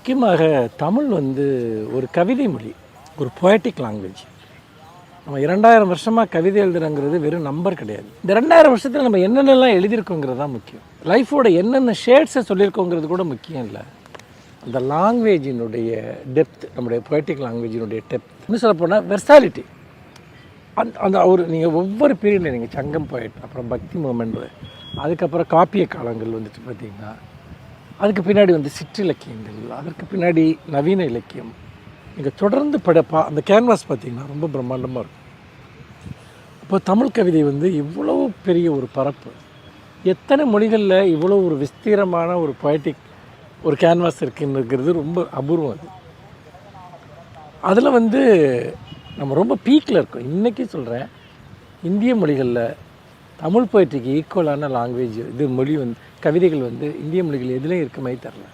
முக்கியமாக தமிழ் வந்து ஒரு கவிதை மொழி, ஒரு பொயட்டிக் லாங்குவேஜ். நம்ம 2000 வருஷமாக கவிதை எழுதுறங்கிறது வெறும் நம்பர் கிடையாது. இந்த 2000 வருஷத்தில் நம்ம என்னென்னலாம் எழுதியிருக்கோங்கிறது தான் முக்கியம். லைஃபோட என்னென்ன ஷேட்ஸை சொல்லியிருக்கோங்கிறது கூட முக்கியம் இல்லை. அந்த லாங்குவேஜினுடைய டெப்த், நம்முடைய பொயட்டிக் லாங்குவேஜினுடைய டெப்த், இன்னும் சொல்லப்போனால் வெர்சாலிட்டி. அந்த ஒரு நீங்கள் ஒவ்வொரு பீரியடில் நீங்கள் சங்கம் போயிட்டு, அப்புறம் பக்தி மூமெண்ட், அதுக்கப்புறம் காப்பிய காலங்கள் வந்துட்டு பார்த்திங்கன்னா, அதுக்கு பின்னாடி வந்து சிற்றிலக்கியங்கள், அதற்கு பின்னாடி நவீன இலக்கியம். நீங்கள் தொடர்ந்து அந்த கேன்வாஸ் பார்த்திங்கன்னா ரொம்ப பிரம்மாண்டமாக இருக்கும். இப்போ தமிழ் கவிதை வந்து இவ்வளோ பெரிய ஒரு பரப்பு, எத்தனை மொழிகளில் இவ்வளோ ஒரு விஸ்தீரமான ஒரு பொயட்டிக் ஒரு கேன்வாஸ் இருக்குங்கிறது ரொம்ப அபூர்வம். அதில் வந்து நம்ம ரொம்ப பீக்கில் இருக்கோம். இன்றைக்கி சொல்கிறேன், இந்திய மொழிகளில் தமிழ் பொயட்ரிக்கு ஈக்குவலான லாங்குவேஜ் இது மொழி வந்து கவிதைகள் வந்து இந்திய மொழிகள் எதுலேயும் இருக்க மாதிரி தரல.